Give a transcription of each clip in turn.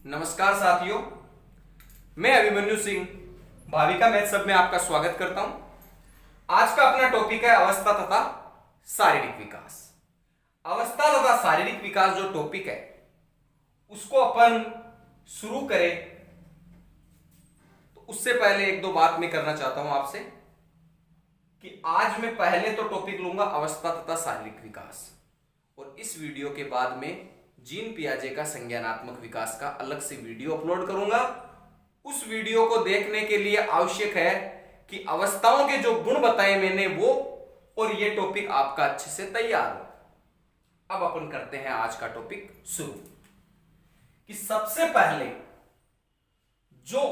नमस्कार साथियों, मैं अभिमन्यु सिंह भाविका मैथ सब में आपका स्वागत करता हूं। आज का अपना टॉपिक है अवस्था तथा शारीरिक विकास। अवस्था तथा शारीरिक विकास जो टॉपिक है उसको अपन शुरू करें तो उससे पहले एक दो बात मैं करना चाहता हूं आपसे कि आज मैं पहले तो टॉपिक लूंगा अवस्था तथा शारीरिक विकास, और इस वीडियो के बाद में जीन पियाजे का संज्ञानात्मक विकास का अलग से वीडियो अपलोड करूंगा। उस वीडियो को देखने के लिए आवश्यक है कि अवस्थाओं के जो गुण बताए मैंने वो और ये टॉपिक आपका अच्छे से तैयार हो। अब अपन करते हैं आज का टॉपिक शुरू। कि सबसे पहले जो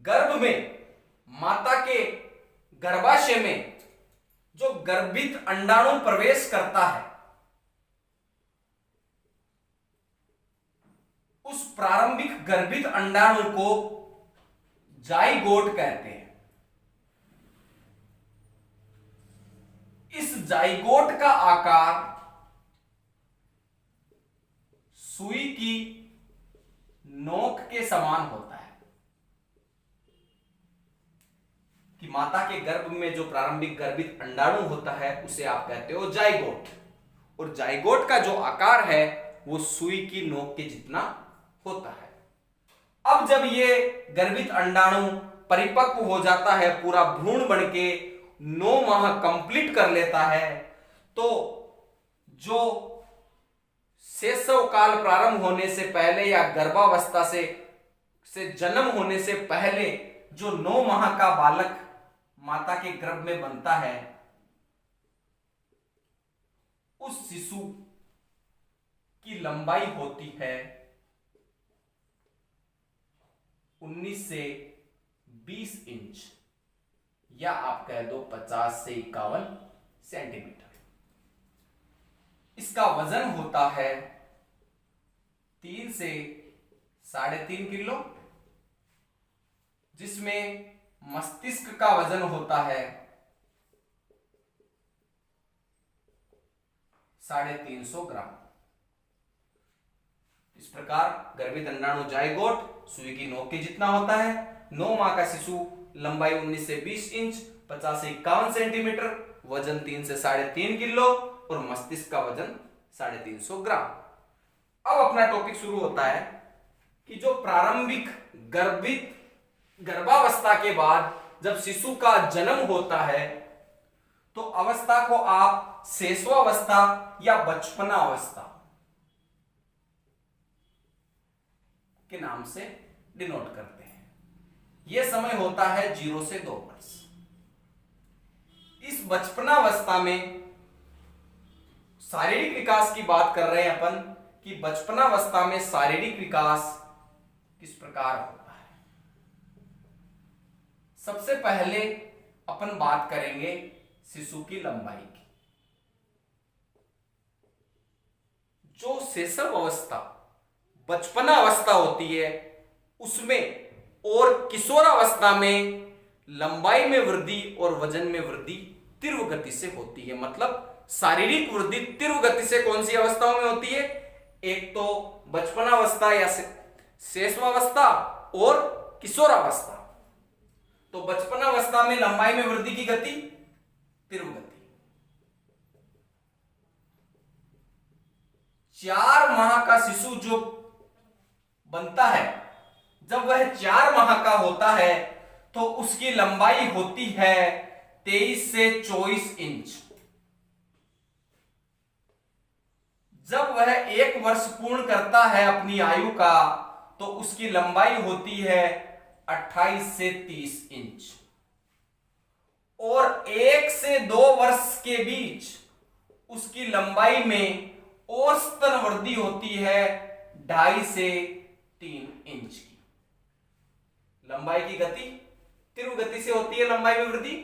गर्भ में माता के गर्भाशय में जो गर्भित अंडाणु प्रवेश करता है उस प्रारंभिक गर्भित अंडाणु को जाइगोट कहते हैं। इस जाइगोट का आकार सुई की नोक के समान होता है। कि माता के गर्भ में जो प्रारंभिक गर्भित अंडाणु होता है उसे आप कहते हो जाइगोट, और जाइगोट का जो आकार है वो सुई की नोक के जितना होता है। अब जब ये गर्भित अंडाणु परिपक्व हो जाता है, पूरा भ्रूण बनके 9 माह कंप्लीट कर लेता है, तो जो शैशव काल प्रारंभ होने से पहले या गर्भावस्था से जन्म होने से पहले जो 9 माह का बालक माता के गर्भ में बनता है, उस शिशु की लंबाई होती है 19 से 20 इंच, या आप कह दो 50 से 51 सेंटीमीटर। इसका वजन होता है 3 से 3.5 किलो, जिसमें मस्तिष्क का वजन होता है 350 ग्राम। इस प्रकार गर्भित अंडाणु जाइगोट सुई की नोक के जितना होता है। 9 माह का शिशु, लंबाई 19 से 20 इंच, 50 से 51 सेंटीमीटर, वजन 3 से 3.5 किलो और मस्तिष्क का वजन 350 ग्राम। अब अपना टॉपिक शुरू होता है कि जो प्रारंभिक गर्भावस्था के बाद जब शिशु का जन्म होता है तो अवस्था को आप शैशवावस्था या बचपना अवस्था के नाम से डिनोट करते हैं। यह समय होता है 0 से 2 वर्ष। इस बचपनावस्था में शारीरिक विकास की बात कर रहे हैं अपन कि बचपनावस्था में शारीरिक विकास किस प्रकार होता है। सबसे पहले अपन बात करेंगे शिशु की लंबाई की। जो शैशव अवस्था बचपना अवस्था होती है उसमें और किशोरावस्था में लंबाई में वृद्धि और वजन में वृद्धि तीव्र गति से होती है। मतलब शारीरिक वृद्धि तीव्र गति से कौन सी अवस्थाओं में होती है? एक तो बचपनावस्था या शैशवावस्था और किशोरावस्था। तो बचपनावस्था में लंबाई में वृद्धि की गति तीव्र गति। 4 माह का शिशु जो बनता है, जब वह 4 माह का होता है तो उसकी लंबाई होती है 23 से 24 इंच। जब वह 1 वर्ष पूर्ण करता है अपनी आयु का तो उसकी लंबाई होती है 28 से 30 इंच, और 1 से 2 वर्ष के बीच उसकी लंबाई में औसतन वृद्धि होती है 2.5 से 3 इंच की। लंबाई की गति तीव्र गति से होती है। लंबाई में वृद्धि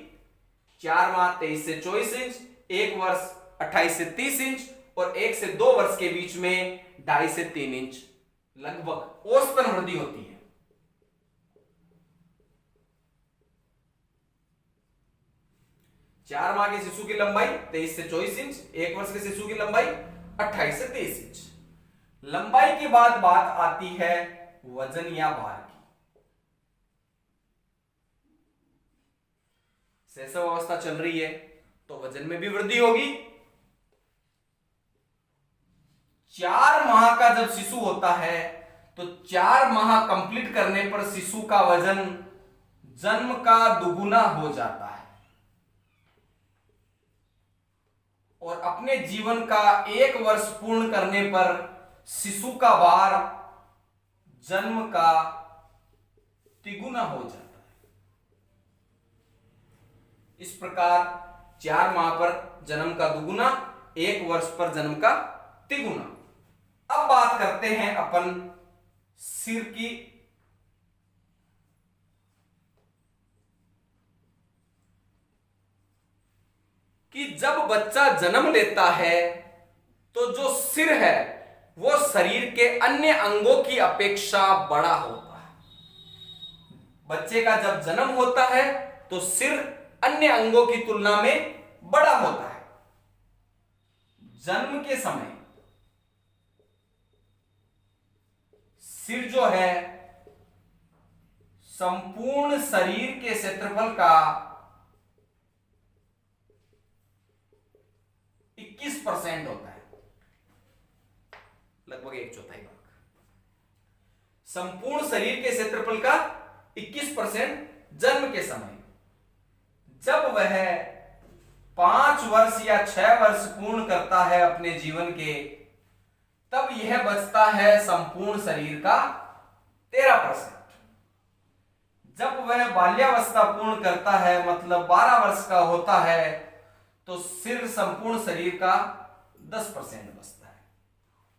4 माह 23 से 24 इंच, 1 वर्ष 28 से 30 इंच, और 1 से 2 वर्ष के बीच में 2.5 से 3 इंच लगभग औसतन वृद्धि होती है। 4 माह के शिशु की लंबाई 23 से 24 इंच, 1 वर्ष के शिशु की लंबाई 28 से 30 इंच। लंबाई के बाद बात आती है वजन या भार की। शैशव अवस्था चल रही है तो वजन में भी वृद्धि होगी। 4 माह का जब शिशु होता है तो 4 माह कंप्लीट करने पर शिशु का वजन जन्म का दुगुना हो जाता है और अपने जीवन का 1 वर्ष पूर्ण करने पर शिशु का भार जन्म का तिगुना हो जाता है। इस प्रकार 4 माह पर जन्म का दुगुना, 1 वर्ष पर जन्म का तिगुना। अब बात करते हैं अपन सिर की। कि जब बच्चा जन्म लेता है तो जो सिर है वो शरीर के अन्य अंगों की अपेक्षा बड़ा होता है। बच्चे का जब जन्म होता है तो सिर अन्य अंगों की तुलना में बड़ा होता है। जन्म के समय सिर जो है संपूर्ण शरीर के क्षेत्रफल का 21% होता है, लगभग 1/4 भाग। संपूर्ण शरीर के क्षेत्रफल का 21% जन्म के समय। जब वह 5 वर्ष या 6 वर्ष पूर्ण करता है अपने जीवन के, तब यह बचता है संपूर्ण शरीर का 13%। जब वह बाल्यावस्था पूर्ण करता है, मतलब 12 वर्ष का होता है, तो सिर संपूर्ण शरीर का 10% बचता है।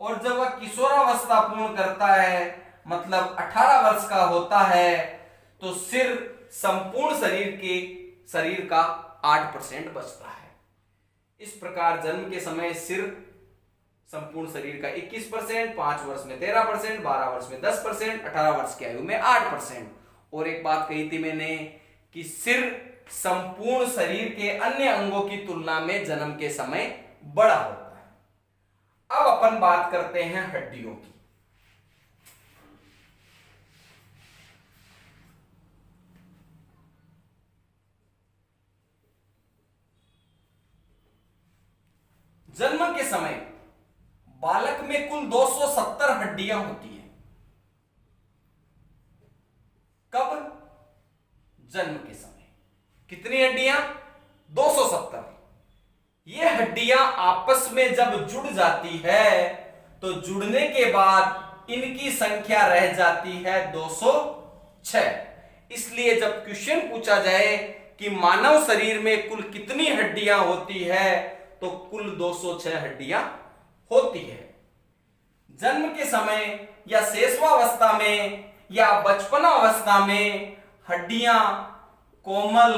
और जब वह किशोरावस्था पूर्ण करता है, मतलब 18 वर्ष का होता है, तो सिर संपूर्ण शरीर का 8% बचता है। इस प्रकार जन्म के समय सिर संपूर्ण शरीर का 21%, 5 वर्ष में 13%, 12 वर्ष में 10%, 18 वर्ष की आयु में 8%। और एक बात कही थी मैंने कि सिर संपूर्ण शरीर के अन्य अंगों की तुलना में जन्म के समय बड़ा होता है। अब अपन बात करते हैं हड्डियों की। जन्म के समय बालक में कुल 270 हड्डियां होती हैं। कब? जन्म के समय। कितनी हड्डियां? 270। ये हड्डियां आपस में जब जुड़ जाती है तो जुड़ने के बाद इनकी संख्या रह जाती है 206। इसलिए जब क्वेश्चन पूछा जाए कि मानव शरीर में कुल कितनी हड्डियां होती है, तो कुल 206 हड्डियां होती है। जन्म के समय या शैशवावस्था में या बचपनावस्था में हड्डियां कोमल,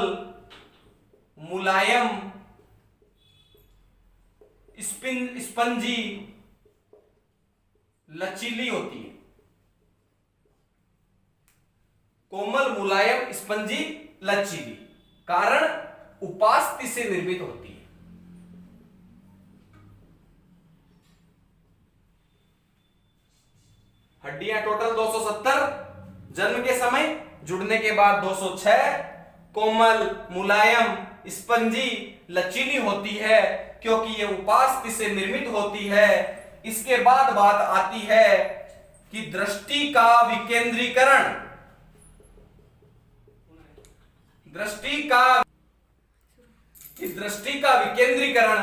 मुलायम, स्पंजी, लचीली होती है। कोमल, मुलायम, स्पंजी, लचीली, कारण उपास्थि से निर्मित होती है। हड्डियां टोटल 270, जन्म के समय, जुड़ने के बाद 206, कोमल, मुलायम, स्पंजी, लचीली होती है क्योंकि ये उपास्थि से निर्मित होती है। इसके बाद बात आती है कि दृष्टि का विकेंद्रीकरण। दृष्टि का विकेंद्रीकरण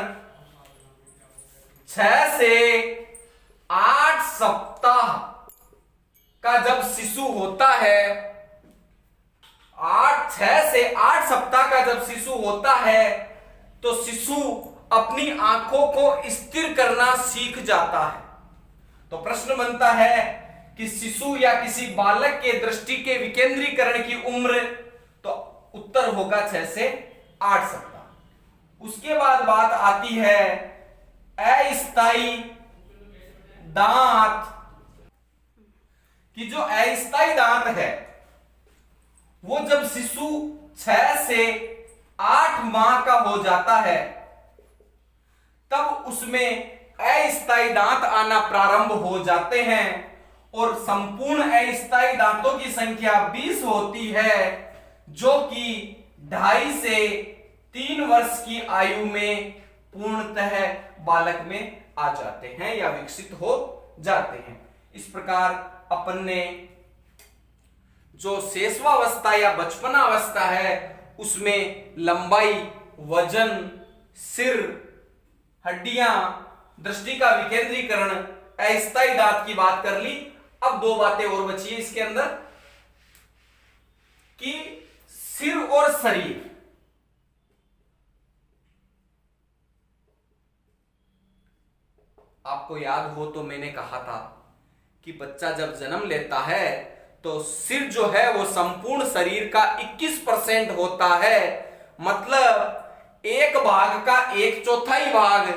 6 से 8 सप्ताह का जब शिशु होता है, 6 से 8 सप्ताह का जब शिशु होता है तो शिशु अपनी आंखों को स्थिर करना सीख जाता है। तो प्रश्न बनता है कि शिशु या किसी बालक के दृष्टि के विकेंद्रीकरण की उम्र, तो उत्तर होगा 6 से 8 सप्ताह। उसके बाद बात आती है अस्थायी दांत कि जो अस्थायी दांत है वो जब शिशु 6 से 8 माह का हो जाता है तब उसमें अस्थायी दांत आना प्रारंभ हो जाते हैं और संपूर्ण अस्थायी दांतों की संख्या 20 होती है, जो कि 2.5 से 3 वर्ष की आयु में पूर्णतः बालक में आ जाते हैं या विकसित हो जाते हैं। इस प्रकार अपन ने जो शेषवावस्था या बचपना अवस्था है उसमें लंबाई, वजन, सिर, हड्डियां, दृष्टि का विकेंद्रीकरण, अस्थायी दांत की बात कर ली। अब 2 बातें और बची है इसके अंदर कि सिर और शरीर। आपको याद हो तो मैंने कहा था कि बच्चा जब जन्म लेता है तो सिर जो है वो संपूर्ण शरीर का 21% होता है। मतलब एक भाग का 1/4 भाग,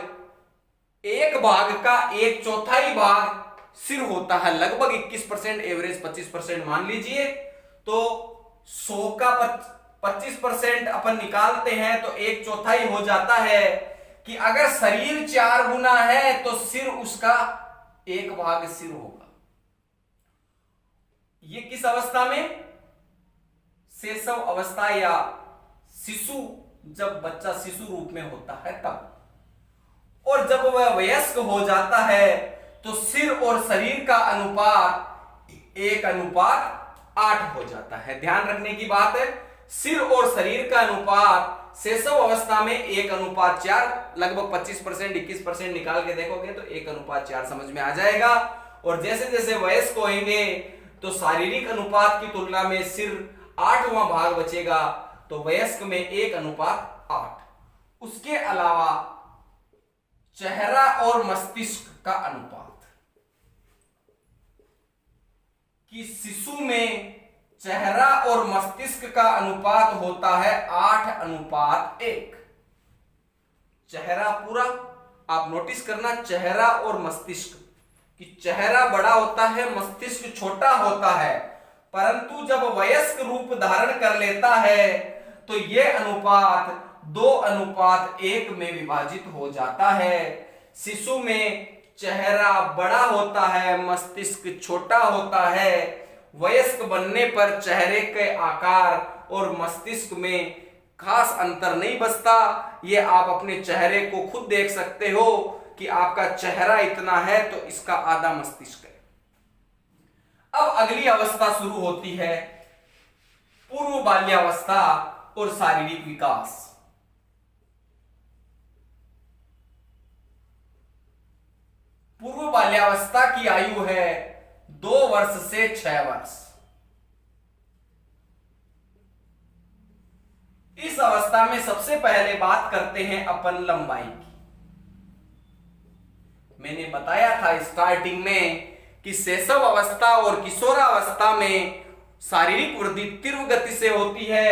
एक भाग का 1/4 भाग सिर होता है। लगभग 21%, एवरेज 25% मान लीजिए। तो 100 का 25% अपन निकालते हैं तो 1/4 हो जाता है कि अगर शरीर 4 गुना है तो सिर उसका 1 भाग सिर होगा। ये किस अवस्था में? शैशव अवस्था या शिशु, जब बच्चा शिशु रूप में होता है तब। और जब वह वयस्क हो जाता है तो सिर और शरीर का अनुपात 1:8 हो जाता है। ध्यान रखने की बात है, सिर और शरीर का अनुपात शैशव अवस्था में 1:4, लगभग 25%, 21% निकाल के देखोगे तो 1:4 समझ में आ जाएगा। और जैसे जैसे वयस्क होंगे तो शारीरिक अनुपात की तुलना में सिर 8वां भाग बचेगा, तो वयस्क में 1:8। उसके अलावा चेहरा और मस्तिष्क का अनुपात, कि शिशु में चेहरा और मस्तिष्क का अनुपात होता है 8:1। चेहरा पूरा, आप नोटिस करना, चेहरा और मस्तिष्क, कि चेहरा बड़ा होता है, मस्तिष्क छोटा होता है, परंतु जब वयस्क रूप धारण कर लेता है तो यह अनुपात 2:1 में विभाजित हो जाता है। शिशु में चेहरा बड़ा होता है, मस्तिष्क छोटा होता है। वयस्क बनने पर चेहरे के आकार और मस्तिष्क में खास अंतर नहीं बचता। ये आप अपने चेहरे को खुद देख सकते हो कि आपका चेहरा इतना है तो इसका आधा मस्तिष्क है। अब अगली अवस्था शुरू होती है, पूर्व बाल्यावस्था और शारीरिक विकास। पूर्व बाल्यावस्था की आयु है 2 वर्ष से 6 वर्ष। इस अवस्था में सबसे पहले बात करते हैं अपन लंबाई की। मैंने बताया था स्टार्टिंग में कि शैशव अवस्था और किशोरावस्था में शारीरिक वृद्धि तीव्र गति से होती है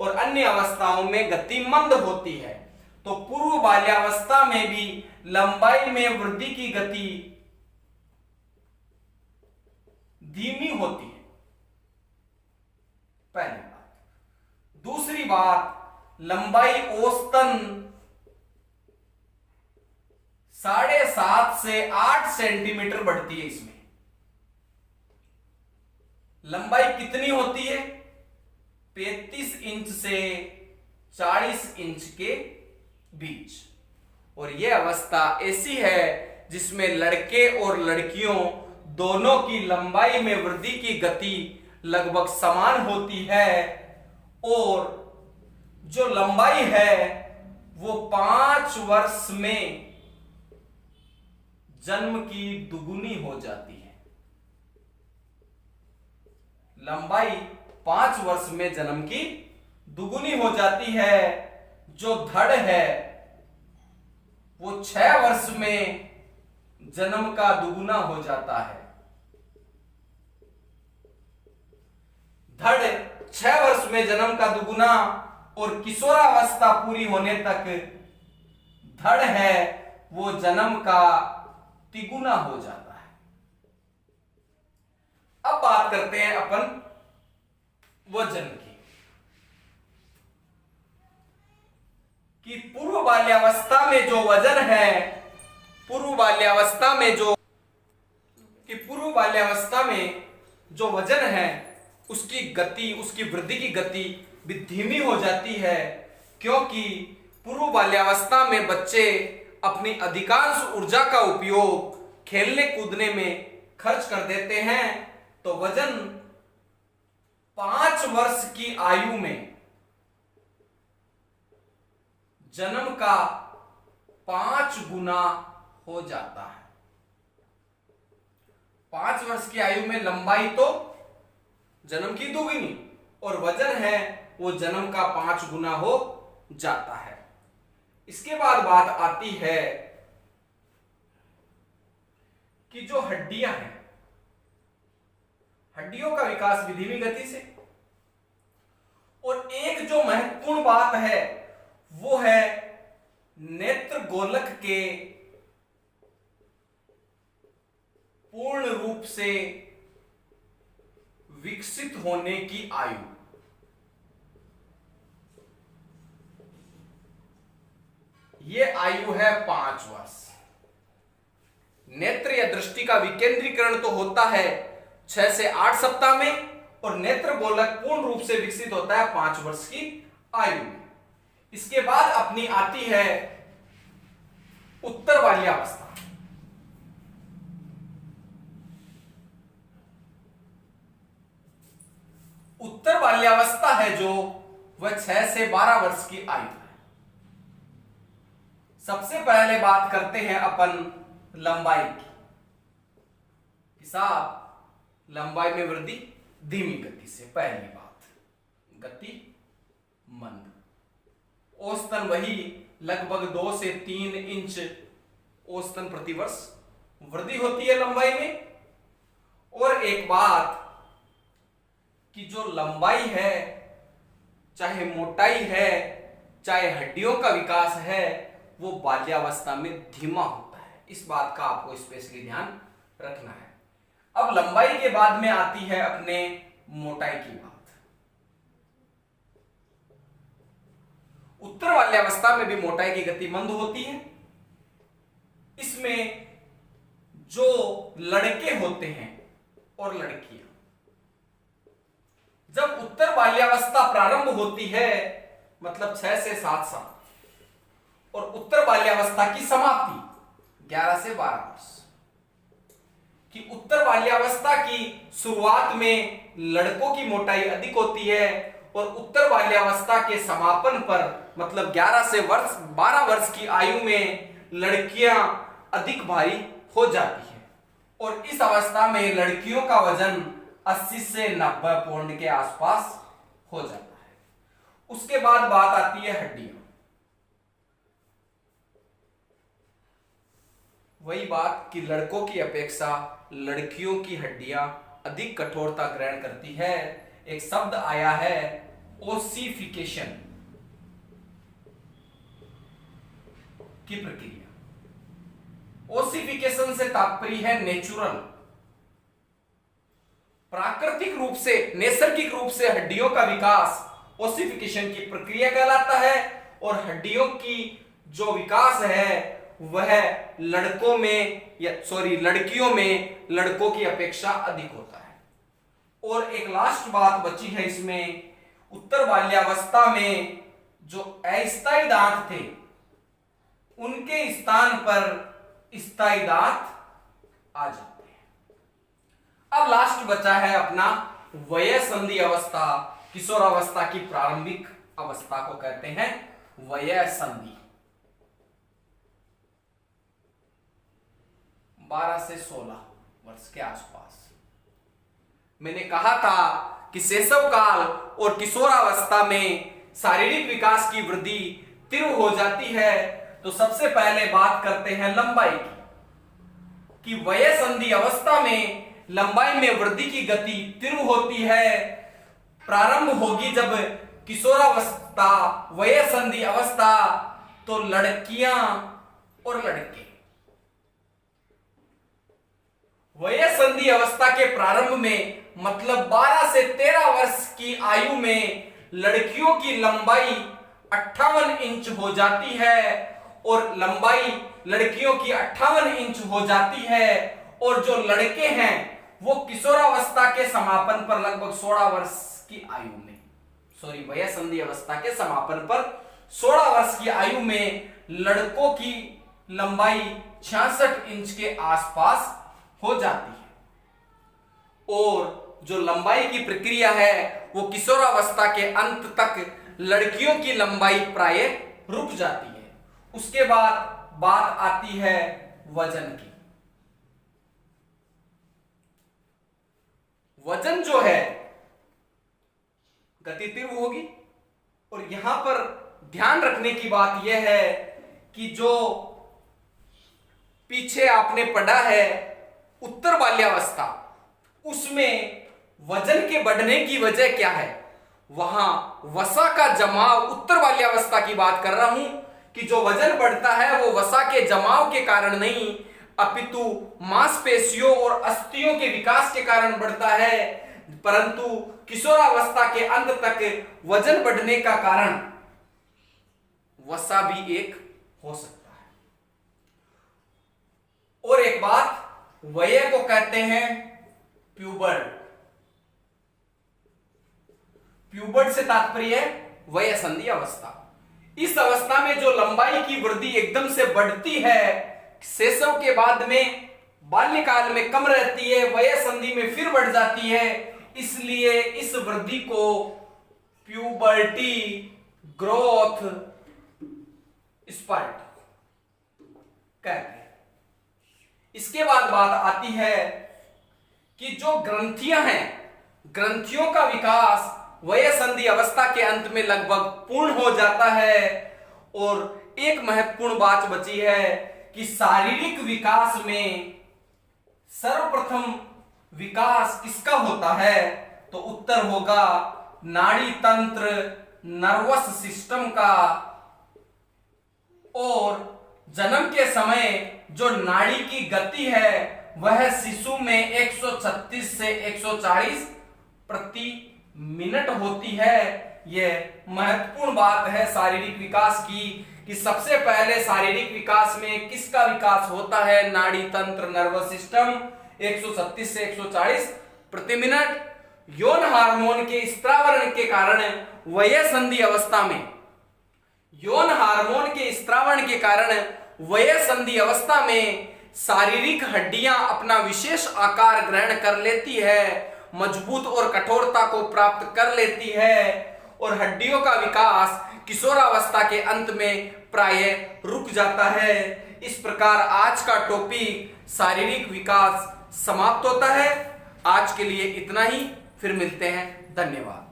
और अन्य अवस्थाओं में गति मंद होती है। तो पूर्व बाल्यावस्था में भी लंबाई में वृद्धि की गति धीमी होती है, पहली बात। दूसरी बात, लंबाई औसतन 7.5 से 8 सेंटीमीटर बढ़ती है। इसमें लंबाई कितनी होती है? 35 इंच से 40 इंच के बीच। और यह अवस्था ऐसी है जिसमें लड़के और लड़कियों दोनों की लंबाई में वृद्धि की गति लगभग समान होती है और जो लंबाई है वो 5 वर्ष में जन्म की दुगुनी हो जाती है। लंबाई 5 वर्ष में जन्म की दुगुनी हो जाती है। जो धड़ है वो 6 वर्ष में जन्म का दुगुना हो जाता है। धड़ 6 वर्ष में जन्म का दुगुना और किशोरावस्था पूरी होने तक धड़ है वो जन्म का तिगुना हो जाता है। अब बात करते हैं अपन वजन की, कि पूर्व बाल्यावस्था में जो वजन है पूर्व बाल्यावस्था में जो वजन है उसकी गति, उसकी वृद्धि की गति भी धीमी हो जाती है, क्योंकि पूर्व बाल्यावस्था में बच्चे अपनी अधिकांश ऊर्जा का उपयोग खेलने कूदने में खर्च कर देते हैं। तो वजन 5 वर्ष की आयु में जन्म का 5 गुना हो जाता है। 5 वर्ष की आयु में लंबाई तो जन्म की दोगुनी और वजन है वो जन्म का 5 गुना हो जाता है। इसके बाद बात आती है कि जो हड्डियां हैं, हड्डियों का विकास भी धीमी गति से, और एक जो महत्वपूर्ण बात है वो है नेत्र गोलक के पूर्ण रूप से विकसित होने की आयु। ये आयु है 5 वर्ष। नेत्र या दृष्टि का विकेंद्रीकरण तो होता है 6 से 8 सप्ताह में, और नेत्र गोलक पूर्ण रूप से विकसित होता है 5 वर्ष की आयु में। इसके बाद अपनी आती है उत्तर बाल्यावस्था। उत्तर बाल्यावस्था है जो वह 6 से 12 वर्ष की आयु है। सबसे पहले बात करते हैं अपन लंबाई की। हिसाब लंबाई में वृद्धि धीमी गति से। पहली बात, गति मंद। औसतन वही लगभग 2 से 3 इंच औसतन प्रतिवर्ष वृद्धि होती है लंबाई में। और एक बात कि जो लंबाई है, चाहे मोटाई है, चाहे हड्डियों का विकास है, वो बाल्यावस्था में धीमा होता है। इस बात का आपको स्पेशली ध्यान रखना है। अब लंबाई के बाद में आती है अपने मोटाई की बात। उत्तर बाल्यावस्था में भी मोटाई की गति मंद होती है। इसमें जो लड़के होते हैं और लड़कियां, जब उत्तर बाल्यावस्था प्रारंभ होती है मतलब 6 से 7 साल, और उत्तर बाल्यावस्था की समाप्ति 11 से 12 वर्ष, कि उत्तर बाल्यावस्था की शुरुआत में लड़कों की मोटाई अधिक होती है और उत्तर बाल्यावस्था के समापन पर मतलब 11 से 12 वर्ष की आयु में लड़कियां अधिक भारी हो जाती है। और इस अवस्था में लड़कियों का वजन 80 से 90 पाउंड के आसपास हो जाता है। उसके बाद बात आती है हड्डियों। वही बात कि लड़कों की अपेक्षा लड़कियों की हड्डियां अधिक कठोरता ग्रहण करती है। एक शब्द आया है ओसिफिकेशन की प्रक्रिया। ओसिफिकेशन से तात्पर्य है नेचुरल, प्राकृतिक रूप से, नैसर्गिक रूप से हड्डियों का विकास ओसिफिकेशन की प्रक्रिया कहलाता है। और हड्डियों की जो विकास है वह लड़कियों में लड़कों की अपेक्षा अधिक होता है। और एक लास्ट बात बची है इसमें, उत्तर बाल्यावस्था में जो अस्थायी दांत थे उनके स्थान पर स्थायी दांत आ जाते हैं। अब लास्ट बचा है अपना वयस्संधि अवस्था। किशोरावस्था की प्रारंभिक अवस्था को कहते हैं वयस्संधि। 12 से 16 वर्ष के आसपास। मैंने कहा था कि शैशव काल और किशोरावस्था में शारीरिक विकास की वृद्धि तीव्र हो जाती है। तो सबसे पहले बात करते हैं लंबाई की, कि वयस्संधि अवस्था में लंबाई में वृद्धि की गति तीव्र होती है। प्रारंभ होगी जब किशोरावस्था, वयस्संधि अवस्था, तो लड़कियां और लड़के। वयस्संधि अवस्था के प्रारंभ में मतलब 12 से 13 वर्ष की आयु में लड़कियों की लंबाई 58 इंच हो जाती है और लंबाई लड़कियों की 58 इंच हो जाती है और जो लड़के हैं वो किशोरावस्था के समापन पर लगभग 16 वर्ष की आयु में, सॉरी वयसंधि अवस्था के समापन पर 16 वर्ष की आयु में लड़कों की लंबाई 66 इंच के आसपास हो जाती है और जो लंबाई की प्रक्रिया है वो किशोरावस्था के अंत तक लड़कियों की लंबाई प्राय रुक जाती है। उसके बाद बात आती है वजन की। वजन जो है गति तीव्र होगी और यहां पर ध्यान रखने की बात यह है कि जो पीछे आपने पढ़ा है उत्तर बाल्यावस्था, उसमें वजन के बढ़ने की वजह क्या है, वहां वसा का जमाव, उत्तर बाल्यावस्था की बात कर रहा हूं कि जो वजन बढ़ता है वो वसा के जमाव के कारण नहीं अपितु मांसपेशियों और अस्थियों के विकास के कारण बढ़ता है। परंतु किशोरावस्था के अंत तक वजन बढ़ने का कारण वसा भी एक हो सकता है। और एक बात, वय को कहते हैं प्यूबर्ट। प्यूबर्ट से तात्पर्य है वयसंधि अवस्था। इस अवस्था में जो लंबाई की वृद्धि एकदम से बढ़ती है, शैशव के बाद में बाल्यकाल में कम रहती है, वयसंधि में फिर बढ़ जाती है, इसलिए इस वृद्धि को प्यूबर्टी ग्रोथ स्पर्ट कहते हैं। इसके बाद बात आती है कि जो ग्रंथियां हैं, ग्रंथियों का विकास वयसंधि अवस्था के अंत में लगभग पूर्ण हो जाता है। और एक महत्वपूर्ण बात बची है कि शारीरिक विकास में सर्वप्रथम विकास किसका होता है, तो उत्तर होगा नाड़ी तंत्र, नर्वस सिस्टम का। और जन्म के समय जो नाड़ी की गति है वह शिशु में 136 से 140 प्रति मिनट होती है। यह महत्वपूर्ण बात है शारीरिक विकास की कि सबसे पहले शारीरिक विकास में किसका विकास होता है, नाड़ी तंत्र, नर्वस सिस्टम, 136 से 140 प्रति मिनट। यौन हार्मोन के स्त्रावरण के कारण वयसंधि अवस्था में, यौन हार्मोन के स्त्रावरण के कारण वयसंधि अवस्था में शारीरिक हड्डियां अपना विशेष आकार ग्रहण कर लेती है, मजबूत और कठोरता को प्राप्त कर लेती है और हड्डियों का विकास किशोरावस्था के अंत में प्राय रुक जाता है। इस प्रकार आज का टॉपिक शारीरिक विकास समाप्त होता है। आज के लिए इतना ही, फिर मिलते हैं, धन्यवाद।